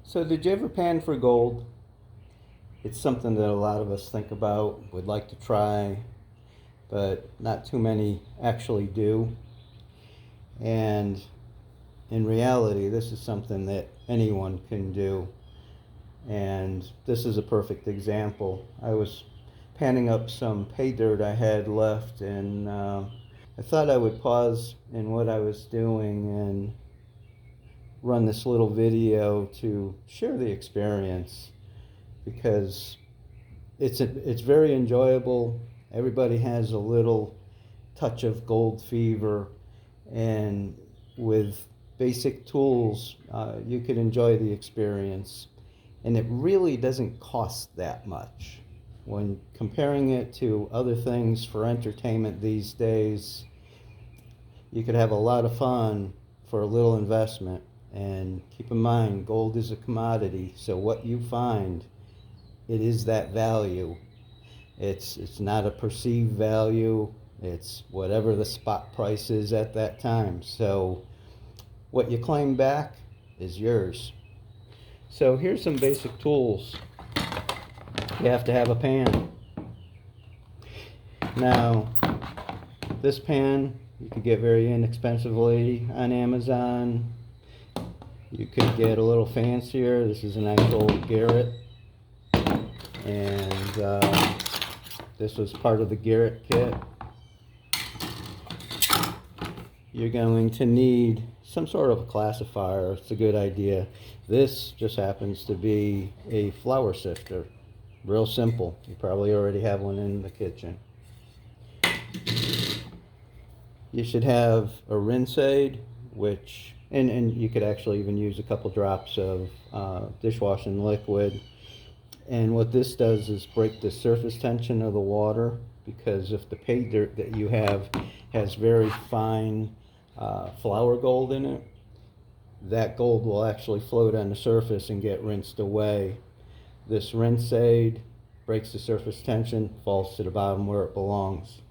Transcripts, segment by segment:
So did you ever pan for gold? It's something that a lot of us think about, would like to try, but not too many actually do. And in reality, this is something that anyone can do. And this is a perfect example. I was panning up some pay dirt I had left, and I thought I would pause in what I was doing and run this little video to share the experience, because it's very enjoyable. Everybody has a little touch of gold fever, and with basic tools you can enjoy the experience, and it really doesn't cost that much. When comparing it to other things for entertainment these days, you could have a lot of fun for a little investment. And keep in mind, gold is a commodity, so what you find, it is that value. It's not a perceived value, it's whatever the spot price is at that time. So what you claim back is yours. So here's some basic tools. You have to have a pan. Now, this pan you could get very inexpensively on Amazon. You could get a little fancier. This is an actual Garrett, and this was part of the Garrett kit. You're going to need some sort of a classifier. It's a good idea. This just happens to be a flour sifter. Real simple. You probably already have one in the kitchen. You should have a rinse aid, which and you could actually even use a couple drops of dishwashing liquid. And what this does is break the surface tension of the water, because if the pay dirt that you have has very fine flour gold in it, that gold will actually float on the surface and get rinsed away. This rinse aid breaks the surface tension, falls to the bottom where it belongs.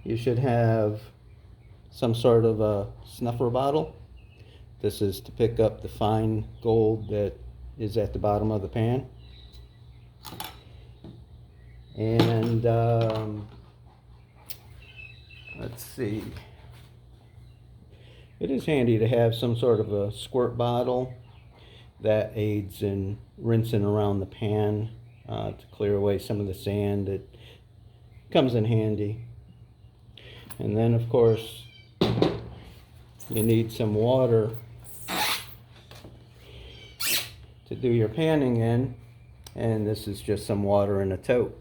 You should have some sort of a snuffer bottle. This is to pick up the fine gold that is at the bottom of the pan. And let's see. It is handy to have some sort of a squirt bottle that aids in rinsing around the pan to clear away some of the sand. It comes in handy. And then, of course, you need some water to do your panning in, and this is just some water in a tote.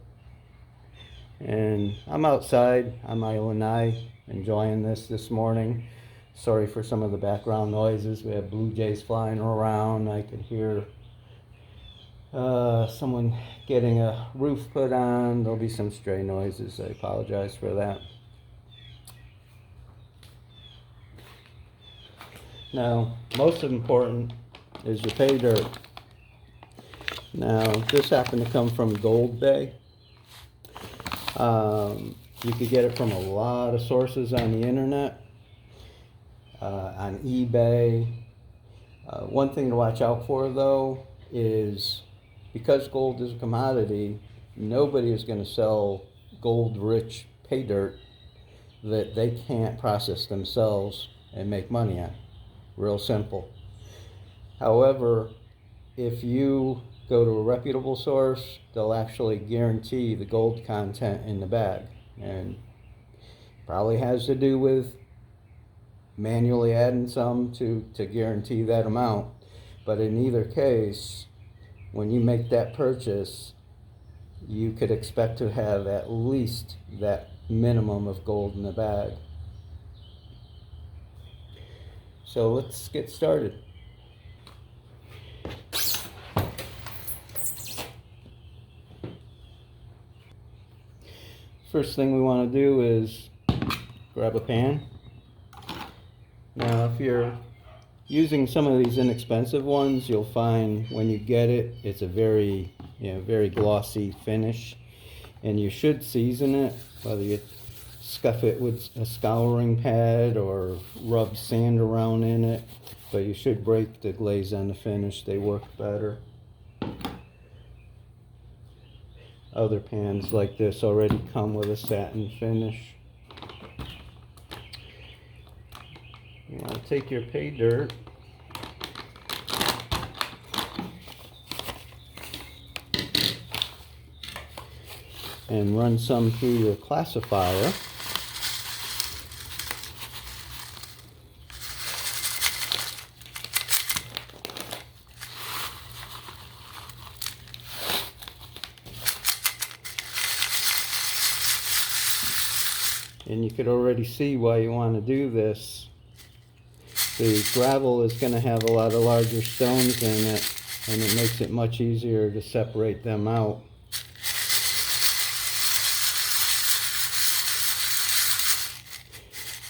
And I'm outside on my lanai enjoying this morning. Sorry for some of the background noises. We have blue jays flying around. I can hear someone getting a roof put on. There'll be some stray noises. I apologize for that. Now, most important is your pay dirt. Now, this happened to come from Gold Bay. You could get it from a lot of sources on the internet, on eBay. One thing to watch out for, though, is because gold is a commodity, nobody is going to sell gold-rich pay dirt that they can't process themselves and make money on. Real simple. However, if you go to a reputable source, they'll actually guarantee the gold content in the bag, and probably has to do with manually adding some to guarantee that amount. But in either case, when you make that purchase, you could expect to have at least that minimum of gold in the bag. So let's get started. First thing we want to do is grab a pan. Now, if you're using some of these inexpensive ones, you'll find when you get it, it's a very glossy finish, and you should season it, whether you scuff it with a scouring pad or rub sand around in it, but you should break the glaze on the finish. They work better. Other pans like this already come with a satin finish. You want to take your pay dirt and run some through your classifier. And you could already see why you want to do this. The gravel is going to have a lot of larger stones in it, and it makes it much easier to separate them out.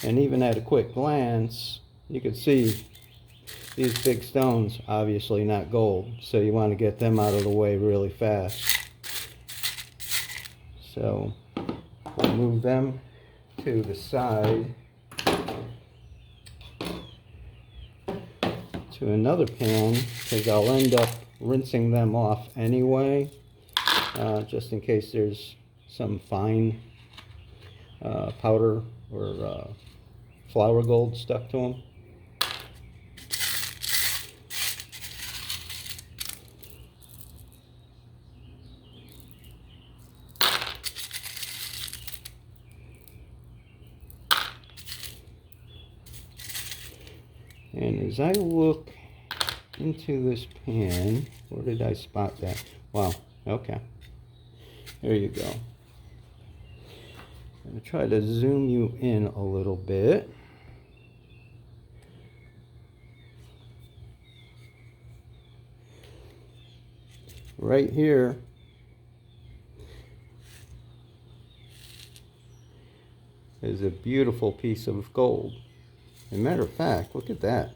And even at a quick glance, you can see these big stones, obviously not gold, so you want to get them out of the way really fast. So we'll move them to the side to another pan, because I'll end up rinsing them off anyway, just in case there's some fine powder or flour gold stuck to them. And as I look into this pan, where did I spot that? Wow, okay. There you go. I'm going to try to zoom you in a little bit. Right here is a beautiful piece of gold. As a matter of fact, look at that.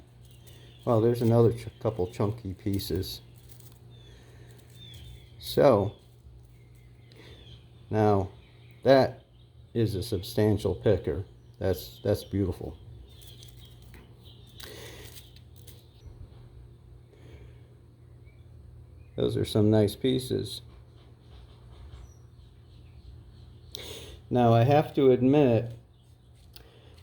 Well, there's another couple chunky pieces. So, now that is a substantial picker. That's beautiful. Those are some nice pieces. Now, I have to admit,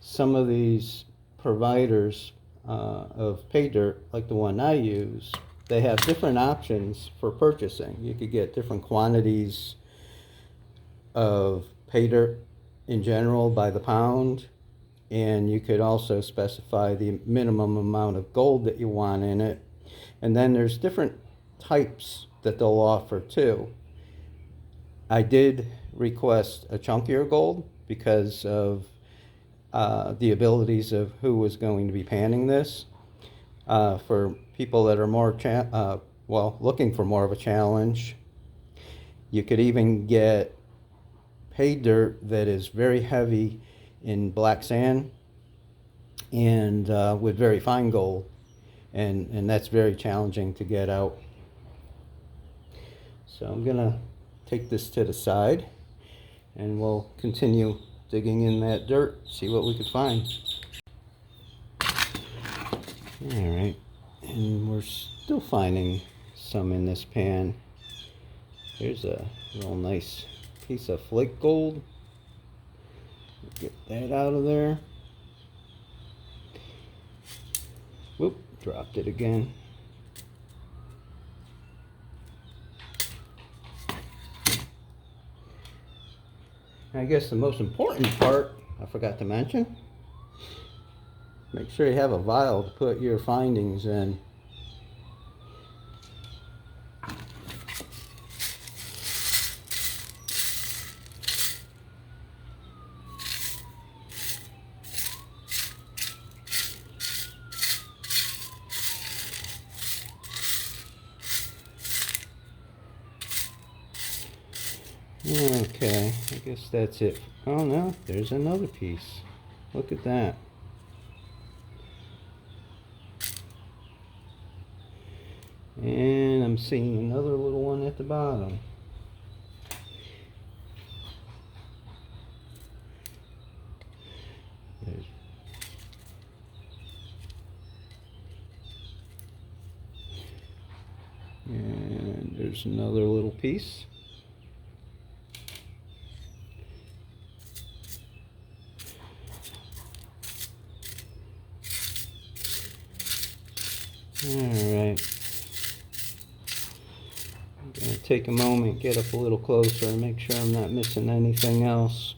some of these providers of pay dirt, like the one I use, they have different options for purchasing. You could get different quantities of pay dirt in general by the pound, and you could also specify the minimum amount of gold that you want in it. And then there's different types that they'll offer too. I did request a chunkier gold because of the abilities of who was going to be panning this. For people that are more looking for more of a challenge, you could even get pay dirt that is very heavy in black sand and with very fine gold, and that's very challenging to get out. So I'm gonna take this to the side and we'll continue digging in that dirt, see what we could find. Alright, and we're still finding some in this pan. Here's a real nice piece of flake gold. Get that out of there. Whoop, dropped it again. I guess the most important part I forgot to mention, make sure you have a vial to put your findings in. Okay, I guess that's it. Oh no, there's another piece. Look at that. And I'm seeing another little one at the bottom. And there's another little piece. Alright. I'm going to take a moment, get up a little closer, and make sure I'm not missing anything else.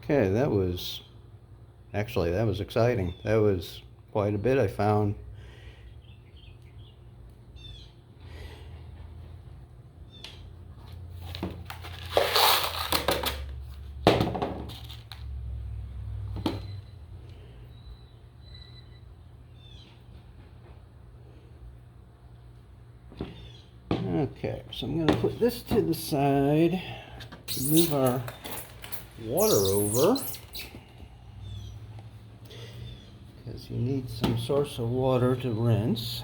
Okay, that was exciting. That was quite a bit I found. Okay, so I'm going to put this to the side, move our water over, because you need some source of water to rinse.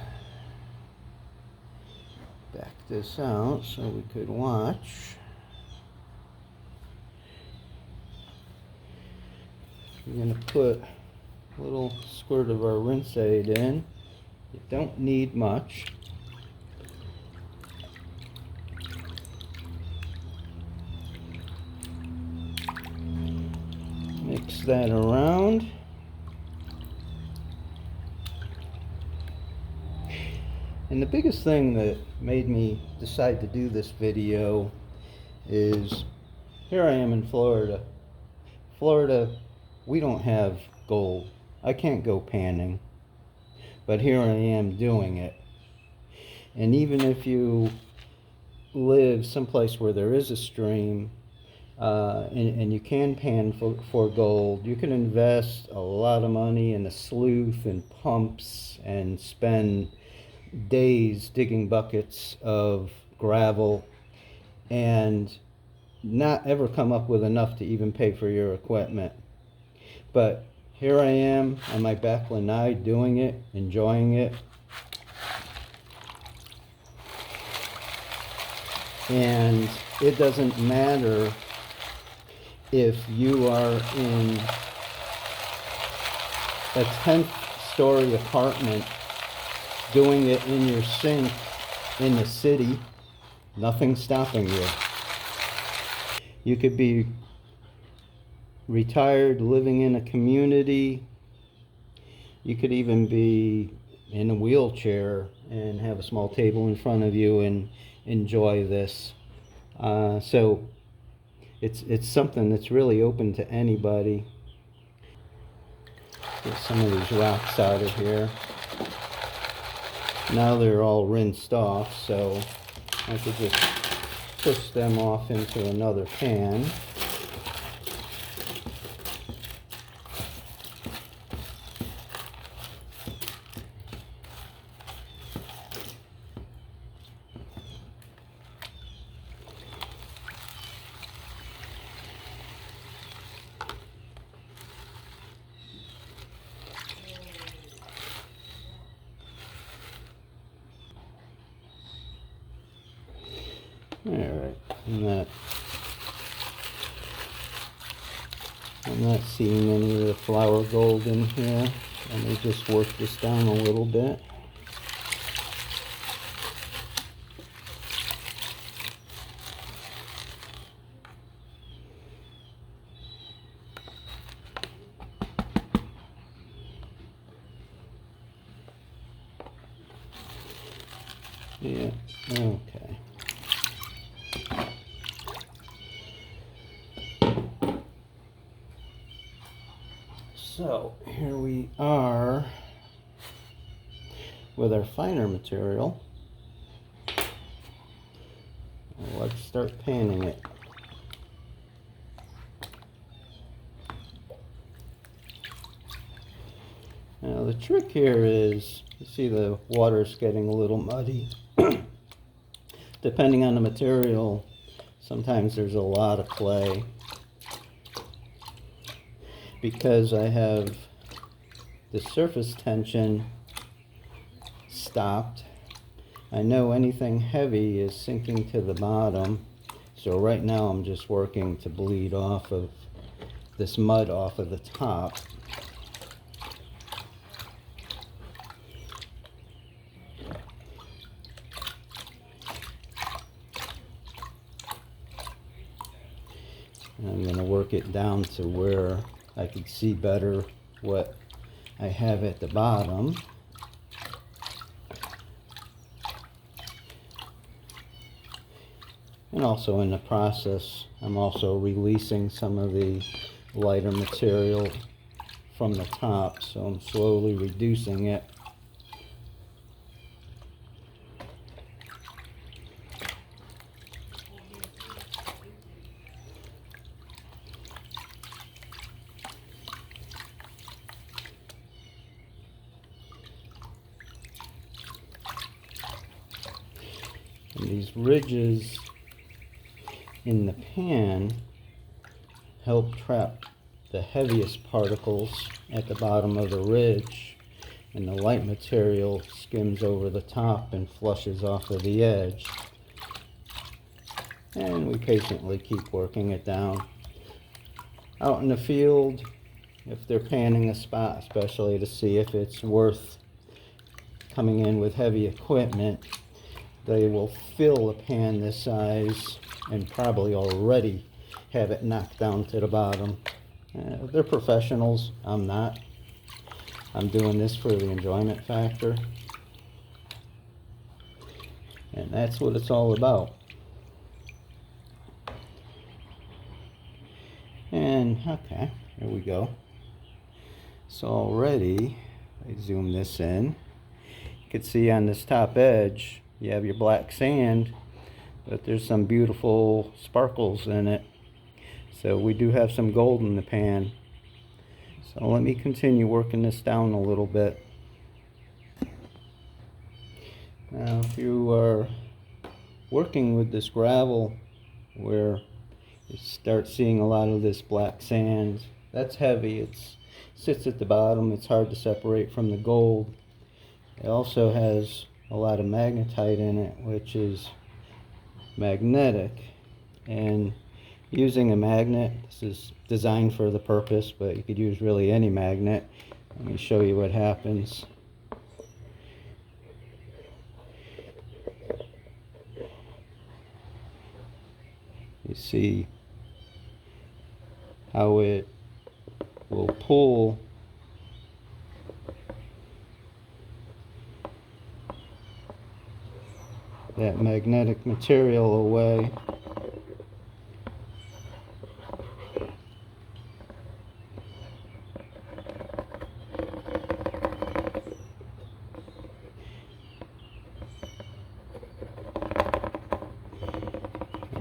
Back this out so we could watch. I'm going to put a little squirt of our rinse aid in. You don't need much. Mix that around. And the biggest thing that made me decide to do this video is, here I am in Florida. Florida, we don't have gold. I can't go panning, but here I am doing it. And even if you live someplace where there is a stream, and you can pan for gold, you can invest a lot of money in a sleuth and pumps and spend days digging buckets of gravel and not ever come up with enough to even pay for your equipment. But here I am on my back lanai doing it, enjoying it. And it doesn't matter if you are in a 10th story apartment doing it in your sink in the city, nothing's stopping you. You could be retired, living in a community. You could even be in a wheelchair and have a small table in front of you and enjoy this. So it's something that's really open to anybody. Get some of these rocks out of here. Now they're all rinsed off, so I could just push them off into another pan. Alright, I'm not seeing any of the flour gold in here. Let me just work this down a little bit. Yeah, okay. So here we are with our finer material. Let's start panning it. Now the trick here is, you see the water's getting a little muddy. Depending on the material, sometimes there's a lot of clay. Because I have the surface tension stopped, I know anything heavy is sinking to the bottom. So right now I'm just working to bleed off of this mud off of the top. And I'm going to work it down to where I can see better what I have at the bottom. And also in the process, I'm also releasing some of the lighter material from the top, so I'm slowly reducing it. And these ridges in the pan help trap the heaviest particles at the bottom of the ridge, and the light material skims over the top and flushes off of the edge. And we patiently keep working it down. Out in the field, if they're panning a spot, especially to see if it's worth coming in with heavy equipment, they will fill a pan this size and probably already have it knocked down to the bottom. They're professionals. I'm not. I'm doing this for the enjoyment factor. And that's what it's all about. And okay, there we go. So already, I zoom this in. You can see on this top edge, you have your black sand, but there's some beautiful sparkles in it. So we do have some gold in the pan. So let me continue working this down a little bit. Now if you are working with this gravel where you start seeing a lot of this black sand, that's heavy. It sits at the bottom. It's hard to separate from the gold. It also has a lot of magnetite in it, which is magnetic. And using a magnet, this is designed for the purpose, but you could use really any magnet. Let me show you what happens. You see how it will pull that magnetic material away.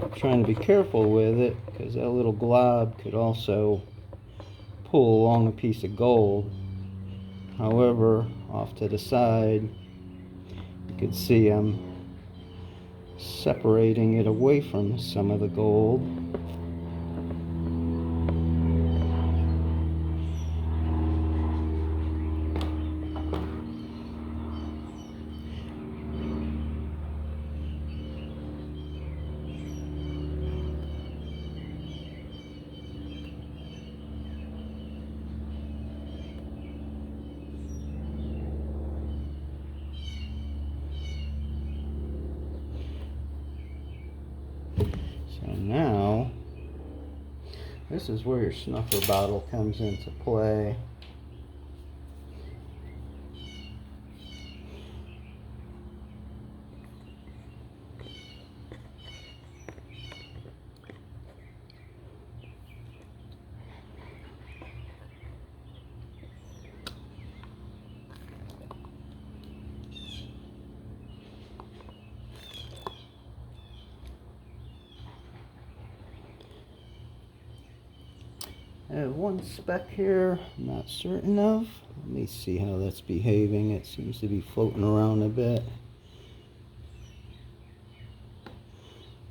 I'm trying to be careful with it because that little glob could also pull along a piece of gold. However, off to the side, you can see I'm separating it away from some of the gold. So now, this is where your snuffer bottle comes into play. I have one speck here I'm not certain of. Let me see how that's behaving. It seems to be floating around a bit.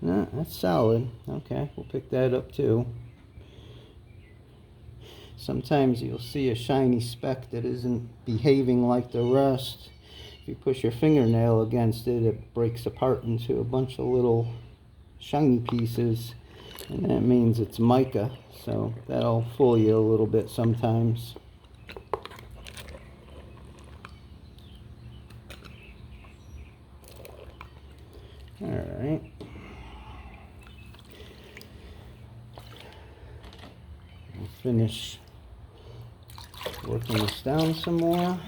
No, that's solid. Okay, we'll pick that up too. Sometimes you'll see a shiny speck that isn't behaving like the rest. If you push your fingernail against it, it breaks apart into a bunch of little shiny pieces. And that means it's mica, so that'll fool you a little bit sometimes. Alright. We'll finish working this down some more.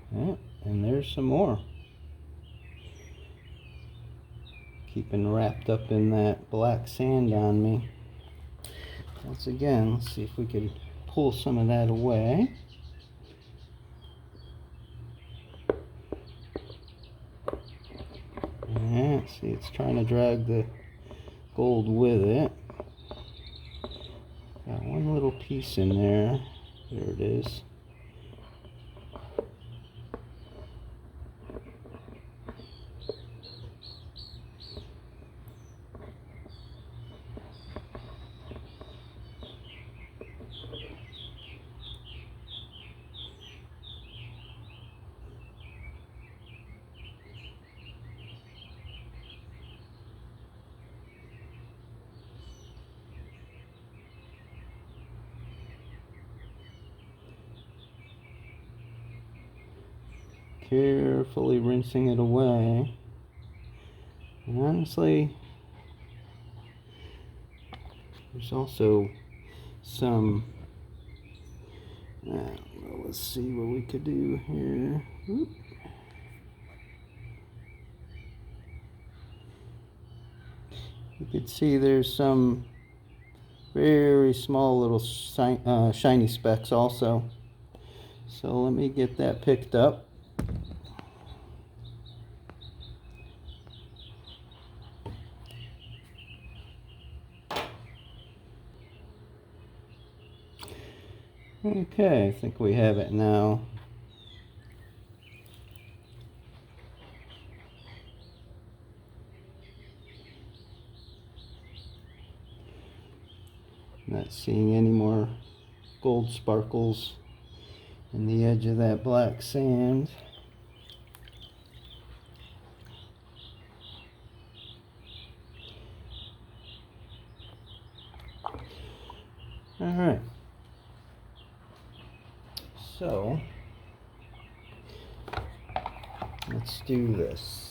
Yeah, and there's some more. Keeping wrapped up in that black sand on me. Once again, let's see if we can pull some of that away. Yeah, see, it's trying to drag the gold with it. Got one little piece in there. There it is. Carefully rinsing it away. And honestly, there's also some, let's see what we could do here. Oop. You can see there's some very small little shiny specks also. So let me get that picked up. Okay, I think we have it now. Not seeing any more gold sparkles in the edge of that black sand. All right. So, let's do this.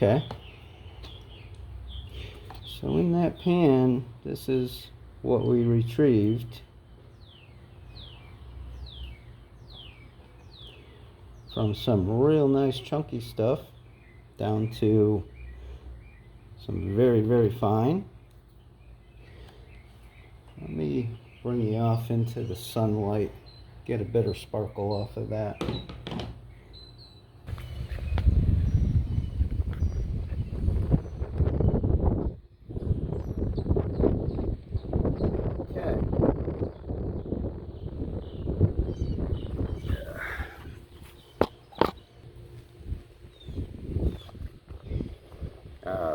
Okay, so in that pan, this is what we retrieved from some real nice chunky stuff down to some very, very fine. Let me bring you off into the sunlight, get a better sparkle off of that.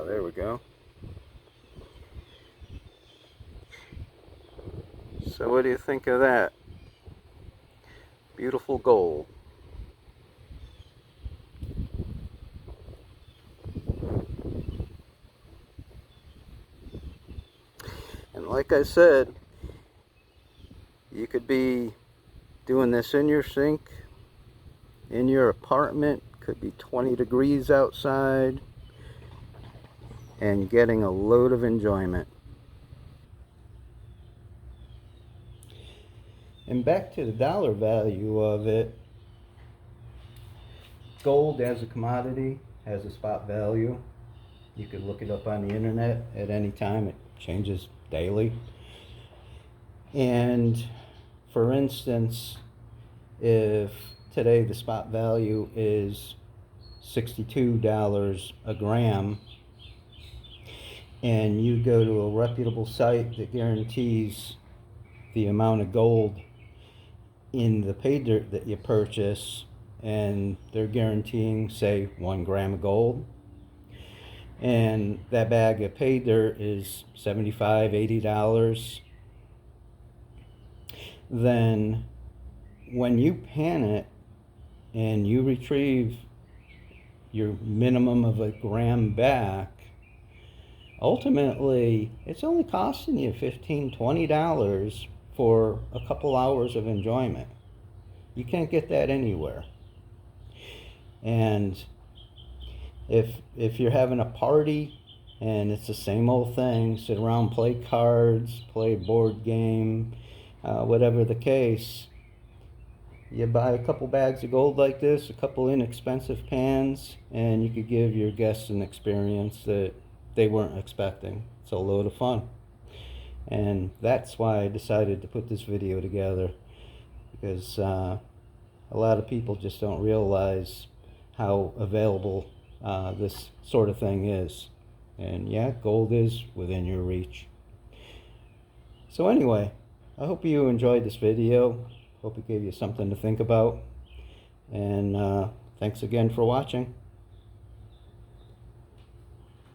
There we go. So what do you think of that? beautiful gold. And like I said, you could be doing this in your sink, in your apartment, could be 20 degrees outside, and getting a load of enjoyment. And back to the dollar value of it, gold as a commodity has a spot value. You could look it up on the internet at any time. It changes daily. And for instance, if today the spot value is $62 a gram, and you go to a reputable site that guarantees the amount of gold in the pay dirt that you purchase, and they're guaranteeing, say, 1 gram of gold, and that bag of pay dirt is $75, $80, then when you pan it and you retrieve your minimum of a gram back, ultimately it's only costing you $15, $20 for a couple hours of enjoyment. You can't get that anywhere. And if you're having a party and it's the same old thing, sit around, play cards, play a board game, whatever the case, you buy a couple bags of gold like this, a couple inexpensive pans, and you could give your guests an experience that they weren't expecting. It's a load of fun. And that's why I decided to put this video together, because a lot of people just don't realize how available this sort of thing is. And yeah, gold is within your reach. So anyway, I hope you enjoyed this video. Hope it gave you something to think about. And thanks again for watching.